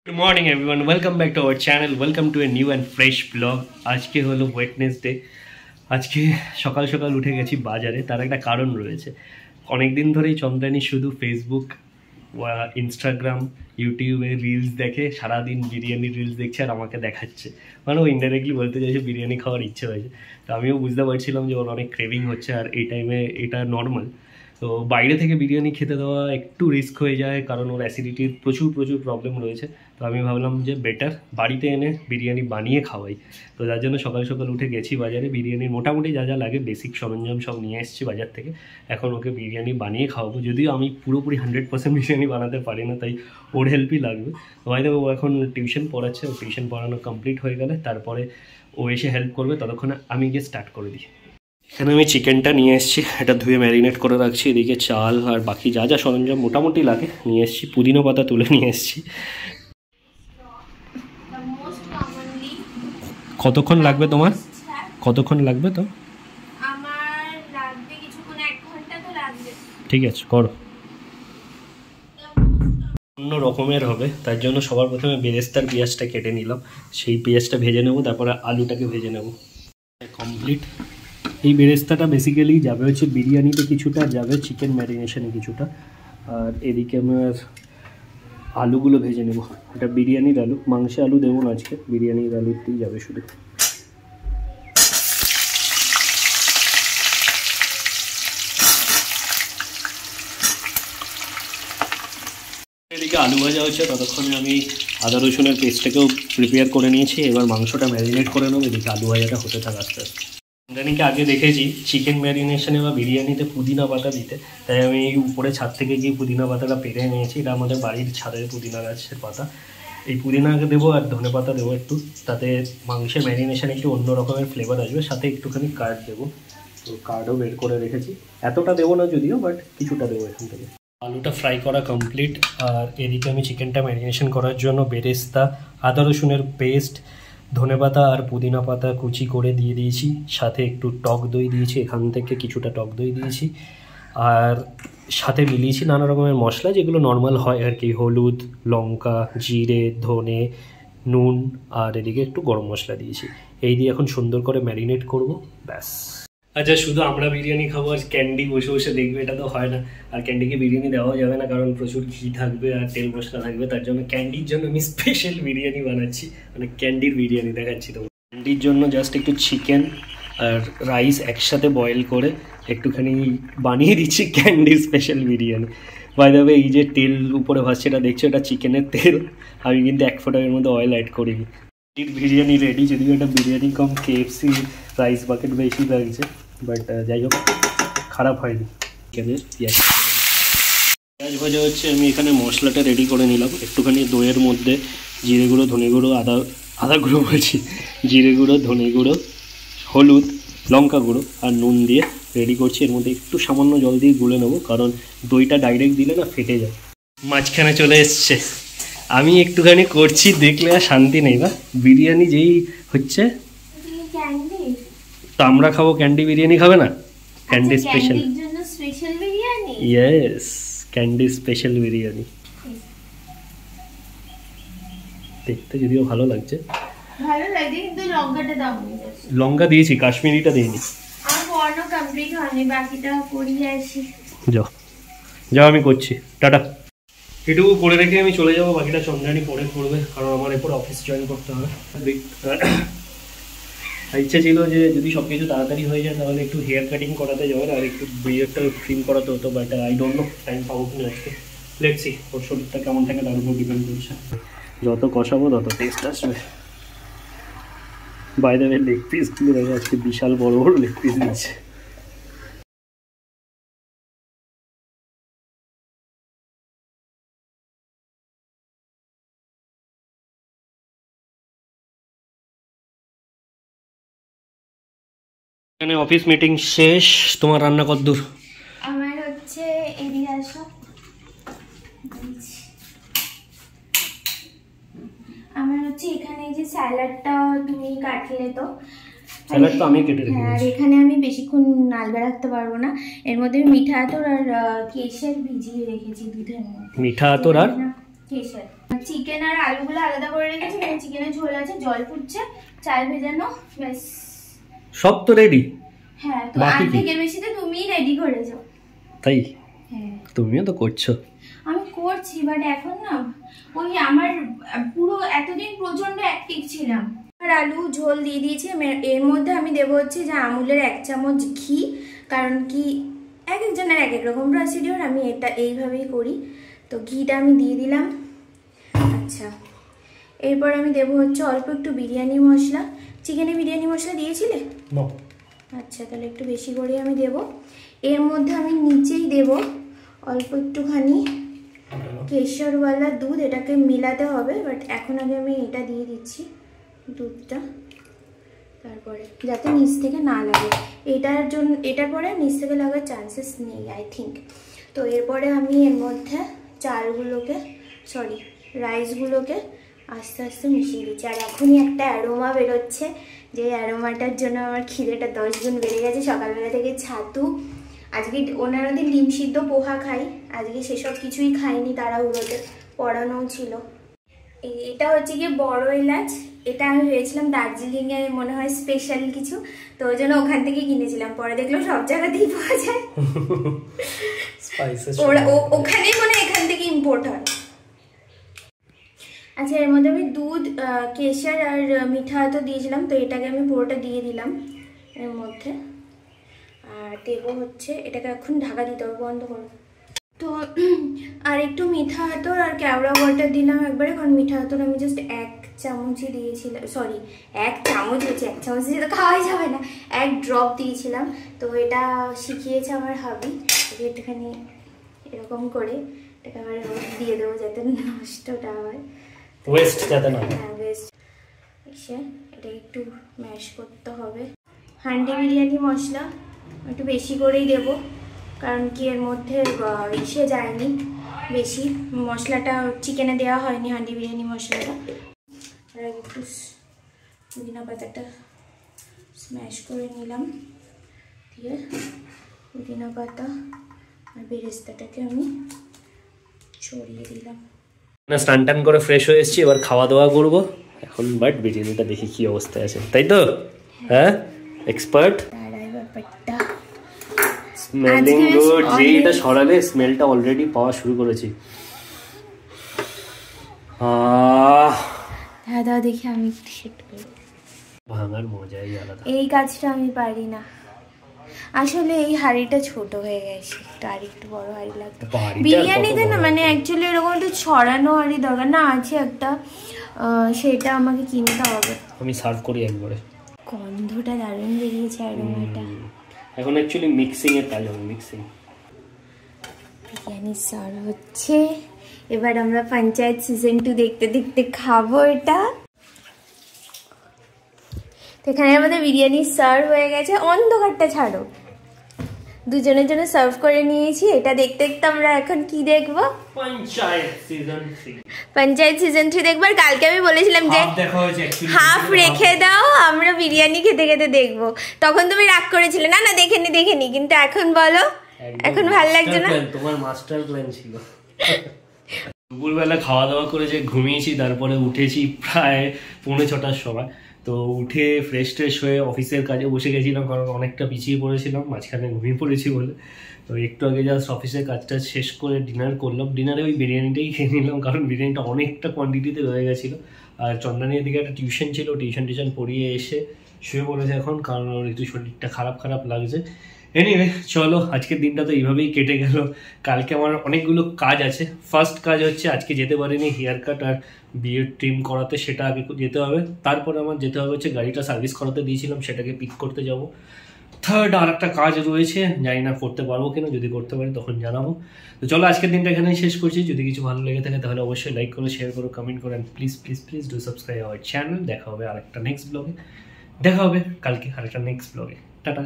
Good morning everyone, welcome back to our channel, welcome to a new and fresh vlog. আজকে হলো Wednesday. আজকে সকাল সকাল উঠে গেছি বাজারে, তার একটা কারণ রয়েছে। অনেক দিন ধরেই চন্দ্রানী শুধু ফেসবুক, ইনস্টাগ্রাম, ইউটিউবে রিলস দেখে, সারাদিন বিরিয়ানির রিলস দেখছে আর আমাকে দেখাচ্ছে। মানে ও ইনডাইরেক্টলি বলতে চাইছে বিরিয়ানি খাওয়ার ইচ্ছে হয়েছে। তো আমিও বুঝতে পারছিলাম যে ওর অনেক ক্রেভিং হচ্ছে আর এই টাইমে এটা নর্মাল। তো বাইরে থেকে বিরিয়ানি খেতে দেওয়া একটু রিস্ক হয়ে যায়, কারণ ওর অ্যাসিডিটির প্রচুর প্রবলেম রয়েছে। তো আমি ভাবলাম যে বেটার বাড়িতে এনে বিরিয়ানি বানিয়ে খাওয়াই। তো যার জন্য সকাল সকাল উঠে গেছি বাজারে, বিরিয়ানির মোটামুটি যা যা লাগে বেসিক সরঞ্জাম সব নিয়ে এসেছি বাজার থেকে। এখন ওকে বিরিয়ানি বানিয়ে খাওয়াবো, যদিও আমি পুরোপুরি 100% বিরিয়ানি বানাতে পারি না, তাই ওর হেল্পই লাগবে। তো হয়তো ও এখন টিউশন পড়াচ্ছে, ও টিউশন পড়ানো কমপ্লিট হয়ে গেলে তারপরে ও এসে হেল্প করবে, ততক্ষণে আমি গিয়ে স্টার্ট করে দিই। এখানে আমি চিকেনটা নিয়ে এসেছি, এটা ধুয়ে ম্যারিনেট করে রাখছি। এদিকে চাল আর বাকি যা যা সরঞ্জাম মোটামুটি লাগে নিয়ে এসেছি। পুদিনা পাতা তুলে নিয়ে এসেছি। কতক্ষণ লাগবে তোমার? কতক্ষণ লাগবে তো? আমার লাগবে কিছুক্ষণ, 1 ঘন্টা তো লাগবে। ঠিক আছে, করো। অন্য রকমের হবে, তার জন্য সবার প্রথমে বেরেস্তার পেঁয়াজটা কেটে নিলাম। সেই পেঁয়াজটা ভেজে নেব, তারপরে আলুটাকে ভেজে নেব। কমপ্লিট। এই বেরেস্তাটা বেসিক্যালি যাবে হচ্ছে বিরিয়ানিতে কিছুটা, যাবে চিকেন ম্যারিনেশনে কিছুটা। আর এদিকে আমার আলুগুলো ভেজে নেব। এটা বিরিয়ানির আলু, মাংসে আলু দেবো না আজকে, বিরিয়ানির আলুতেই যাবে শুধু। এদিকে আলু ভাজা হচ্ছে, ততক্ষণে আমি আদা রসুনের পেস্টটাকেও প্রিপেয়ার করে নিয়েছি। এবার মাংসটা ম্যারিনেট করে নেবো, এদিকে আলু ভাজাটা হতে থাকে আস্তে আস্তে। জানিকে আগে দেখেছি চিকেন ম্যারিনেশনে বা বিরিয়ানিতে পুদিনা পাতা দিতে, তাই আমি উপরে ছাদ থেকে গিয়ে পুদিনা পাতাটা পেরে নিয়েছি। এটা আমাদের বাড়ির ছাদের পুদিনা গাছের পাতা। এই পুদিনাকে দেবো আর ধনে পাতা দেবো একটু, তাতে মাংসের ম্যারিনেশনে একটু অন্য রকমের ফ্লেভার আসবে। সাথে একটুখানি কার্ড দেবো, তো কার্ডও বের করে রেখেছি। এতটা দেবো না যদিও, বাট কিছুটা দেবো এখান থেকে। আলুটা ফ্রাই করা কমপ্লিট। আর এদিকে আমি চিকেনটা ম্যারিনেশন করার জন্য বেরেস্তা, আদা রসুনের পেস্ট, ধনেপাতা আর পুদিনা পাতা কুচি করে দিয়ে দিয়েছি। সাথে একটু টক দই দিয়েছি, এখান থেকে কিছুটা টক দই দিয়েছি। আর সাথে মিলিয়েছি নানা রকমের মশলা, যেগুলো নর্মাল হয় আর কি, হলুদ, লঙ্কা, জিরে, ধনে, নুন, আর এদিকে একটু গরম মশলা দিয়েছি। এই দিয়ে এখন সুন্দর করে ম্যারিনেট করব, ব্যাস। আচ্ছা, শুধু আমরা বিরিয়ানি খাবো আর ক্যান্ডি বসে বসে দেখবে, এটা তো হয় না। আর ক্যান্ডিকে বিরিয়ানি দেওয়া যাবে না, কারণ প্রচুর ঘি থাকবে আর তেল মশলা থাকবে। তার জন্য ক্যান্ডির জন্য আমি স্পেশাল বিরিয়ানি বানাচ্ছি, মানে ক্যান্ডির বিরিয়ানি দেখাচ্ছি তোমার। ক্যান্ডির জন্য জাস্ট একটু চিকেন আর রাইস একসাথে বয়েল করে একটুখানি বানিয়ে দিচ্ছি ক্যান্ডির special biryani. By the way, এই যে তেল উপরে ভাসছে এটা দেখছো, এটা চিকেনের তেল। আমি কিন্তু 1 ফোঁটা এর মধ্যে অয়েল অ্যাড করিনি। বিরিয়ানি রেডি, যদিও এটা বিরিয়ানি কম KFC রাইস বাকেট বেশি লাগছে, বাট যাই হোক খারাপ হয়নি। পেঁয়াজ ভাজা হচ্ছে, আমি এখানে মশলাটা রেডি করে নিলাম। একটুখানি দইয়ের মধ্যে জিরে গুঁড়ো, ধনে গুঁড়ো, আদা গুঁড়ো বলছি, জিরে গুঁড়ো, ধনে গুঁড়ো, হলুদ, লঙ্কা গুঁড়ো আর নুন দিয়ে রেডি করছি। এর মধ্যে একটু সামান্য জল দিয়ে গুলে নেবো, কারণ দইটা ডাইরেক্ট দিলে না ফেটে যায়। মাঝখানে চলে এসছে, আমি একটুখানি করছি, দেখলে আর শান্তি নেই না। বিরিয়ানি যেই হচ্ছে, তো আমরা খাবো ক্যান্ডি, বিরিয়ানি খাবে না? Candy special, yes, candy special biryani. দেখতে যদিও ভালো লাগছে, কিন্তু লঙ্কাটা দাও। লঙ্কা দিয়েছি, কাশ্মীরিটা দিইনি। আমার পড়ানো কমপ্লিট হয়নি, বাকিটা করিয়ে আসি। যাও যাও, আমি করছি, টাটা। এটুকু করে রেখে আমি চলে যাবো, বাকিটা চন্দ্রানী পরে করবে, কারণ আমার এরপর অফিস জয়েন করতে হবে। ইচ্ছা ছিল যে যদি সব কিছু তাড়াতাড়ি হয়ে যায় তাহলে একটু হেয়ার কাটিং করাতে যাবে আর একটু বিয়ারটা ক্রিম করাতে হতো, but I don't know time পাবো কিনা আজকে। লেটস সি, ওর শরীরটা কেমন থাকে তার উপর ডিপেন্ড করছে। যত কষাবো তত টেস্ট আসবে। বাই দ্য ওয়ে, লেগ পিসগুলো দেখে আজকে বিশাল বড় বড় লেগ পিস দিচ্ছে। এখানে অফিস মিটিং শেষ। তোমার রান্না কতদূর? আমার হচ্ছে এদিকে আসো, আমার হচ্ছে এখানে যে স্যালাডটা তুমি কাটলে, তো স্যালাড তো আমি কেটে রেখেছি। আর এখানে আমি বেশিক্ষণ নাড়বে রাখতে পারবো না, এর মধ্যে মিঠা আতর আর কেশর ভিজিয়ে রেখেছি দুধের মধ্যে। মিঠা আতর আর কেশর। চিকেন আর আলুগুলো আলাদা করে রেখেছি, এখানে চিকেনের ঝোল আছে, জল ফুটছে, চাল ভেজানো, ব্যাস সব তো রেডি। হ্যাঁ, তো আর থেকে বেশি তো তুমিই রেডি করে যাও। তাই? হ্যাঁ, তুমিও তো করছো। আমি করছি, বাট এখন না ওই আমার পুরো এতদিন প্রচন্ড অ্যাক্টিভ ছিলাম। আর আলু ঝোল দিয়ে দিয়েছি, এর মধ্যে আমি দেবো হচ্ছে যে আমুলের 1 চামচ ঘি, কারণ কি এক একজনের এক এক রকম প্রসিডিওর, আমি এটা এইভাবেই করি। তো ঘিটা আমি দিয়ে দিলাম। আচ্ছা, এরপর আমি দেবো হচ্ছে অল্প একটু বিরিয়ানি মশলা। চিকেনে বিরিয়ানি মশলা দিয়েছিলে? আচ্ছা, তাহলে একটু বেশি করে আমি দেব। এর মধ্যে আমি নিচেই দেব অল্প একটুখানি কেশরওয়ালা দুধ, এটাকে মিলাতে হবে, বাট এখন আগে আমি এটা দিয়ে দিচ্ছি দুধটা, তারপরে যাতে নিচ থেকে না লাগে। এটার জন্য এটার পরে নিচ থেকে লাগার চান্সেস নেই আই থিঙ্ক। তো এরপরে আমি এর মধ্যে রাইসগুলোকে আস্তে আস্তে মিশিয়ে দিচ্ছি। আর এখনই একটা অ্যারোমা বেরোচ্ছে, যে অ্যারোমাটার জন্য আমার খিদেটা 10 গুণ বেড়ে গেছে। সকালবেলা থেকে ছাতু, আজকে অন্যান্য ডিম সিদ্ধ পোহা খাই, আজকে সেসব কিছুই খাইনি, তাড়াহুড়োতে পড়ানোও ছিল। এটা হচ্ছে গিয়ে বড় এলাচ, এটা আমি ভেবেছিলাম দার্জিলিংয়ে মনে হয় স্পেশাল কিছু, তো ওই জন্য ওখান থেকে কিনেছিলাম, পরে দেখলাম সব জায়গাতেই পাওয়া যায়। ওখানেই মনে এখান থেকে ইম্পোর্ট হয়। আচ্ছা, এর মধ্যে আমি দুধ, কেশর আর মিঠা তো দিয়েছিলাম, তো এটাকে আমি পুরোটা দিয়ে দিলাম এর মধ্যে। আর দেবো হচ্ছে, এটাকে এখন ঢাকা দিতে হবে, বন্ধ করো। তো আর একটু মিঠা আতর আর কেওড়া ওয়াটার দিলাম একবারে, কারণ মিঠা আতর আমি জাস্ট 1 চামচই দিয়েছিলাম, সরি 1 চামচ হচ্ছে, 1 চামচ দিয়ে তো খাওয়াই যাবে না, 1 ড্রপ দিয়েছিলাম। তো এটা শিখিয়েছে আমার হাবি, একটুখানি এরকম করে এটাকে আবার দিয়ে দেবো যাতে নষ্টটা হয়, ওয়েস্ট যাতে না হয়। হ্যাঁ, ওয়েস্ট। এটা একটু ম্যাশ করতে হবে। হান্ডি বিরিয়ানি মশলা একটু বেশি করেই দেবো, কারণ কি এর মধ্যে ইসে যায়নি বেশি, মশলাটা চিকেনে দেওয়া হয়নি হান্ডি বিরিয়ানি মশলাটা। আর একটু পুদিনা পাতাটা স্ম্যাশ করে নিলাম, দিয়ে পুদিনা পাতা আর বেরেস্তাটাকে আমি ছড়িয়ে দিলাম। স্নান টান করে ফ্রেশ হয়ে এসেছি, এবার খাওয়া দাওয়া করবো এখন। বাট বিরিয়ানিটা দেখি কি অবস্থায় আছে, তাই তো? হ্যাঁ, এক্সপার্ট। ব্যাপারটা স্মেলিং গুড, যেটা সরালে স্মেলটা অলরেডি পাওয়া শুরু করেছি। দাদা দেখি আমি ভাঙার মজাই আলাদা। এই কাজটা আমি পারি না আসলে, এই হাঁড়িটা ছোট হয়ে গেছে, আর একটু বড় হাঁড়ি লাগতো বিরিয়ানিতে না, মানে অ্যাকচুয়ালি এরকম একটু ছড়ানো হাঁড়ি দরকার না, আছে একটা, সেটা আমাকে কিনতে হবে। আমি সার্ভ করি একবারে। গন্ধটা দারুণ বেরিয়েছে, অ্যারোমাটা। এখন অ্যাকচুয়ালি মিক্সিং এর কাজ হবে, মিক্সিং। বিরিয়ানি সার্ভ হচ্ছে, এবার আমরা পঞ্চায়েত সিজন 2 দেখতে দেখতে খাবো এটা। এখানে আমাদের বিরিয়ানি সার্ভ হয়ে গেছে, অন্ধকারটা ছাড়ো, দুজনের জন্য সার্ভ করে নিয়েছি। এটা দেখতে দেখতে আমরা এখন কি দেখবো? পঞ্চায়েত সিজন 3 দেখবো। আর কালকে আমি বলেছিলাম যে হাফ রেখে দাও, আমরা বিরিয়ানি খেতে খেতে দেখবো, তখন তুমি রাগ করেছিলে, না না দেখেনি, কিন্তু এখন বলো এখন ভালো লাগছে না? তোমার মাস্টার প্ল্যান ছিল। দুপুরবেলা খাওয়া দাওয়া করে যে ঘুমিয়েছি, তারপরে উঠেছি প্রায় 6:45-র সময়। তো উঠে ফ্রেশ ট্রেশ হয়ে অফিসের কাজে বসে গেছিলাম, কারণ অনেকটা পিছিয়ে পড়েছিলাম, মাঝখানে ঘুমিয়ে পড়েছি বলে। তো একটু আগে জাস্ট অফিসের কাজটা শেষ করে ডিনার করলাম। ডিনারে ওই বিরিয়ানিটাই খেয়ে নিলাম, কারণ বিরিয়ানিটা অনেকটা কোয়ান্টিটিতে রয়ে গেছিলো। আর চন্দনের দিকে একটা টিউশন ছিল, টিউশন পড়িয়ে এসে শুয়ে পড়েছে এখন, কারণ ওর একটু শরীরটা খারাপ লাগছে। এনিওয়ে চলো, আজকের দিনটা তো এইভাবেই কেটে গেল। কালকে আমার অনেকগুলো কাজ আছে। ফার্স্ট কাজ হচ্ছে আজকে যেতে পারিনি হেয়ার কাট আর বিয়ের ট্রিম করাতে, সেটা আগে যেতে হবে। তারপরে আমার যেতে হবে হচ্ছে গাড়িটা সার্ভিস করাতে দিয়েছিলাম, সেটাকে পিক করতে যাব। থার্ড আর একটা কাজ রয়েছে, জানি না করতে পারবো কিনা, যদি করতে পারি তখন জানাবো। তো চলো, আজকের দিনটা এখানেই শেষ করছি। যদি কিছু ভালো লেগে থাকে তাহলে অবশ্যই লাইক করো, শেয়ার করো, কমেন্ট করো, and please do subscribe our channel. দেখা হবে আরেকটা নেক্সট ব্লগে, দেখা হবে কালকে আরেকটা নেক্সট ব্লগে। টাটা।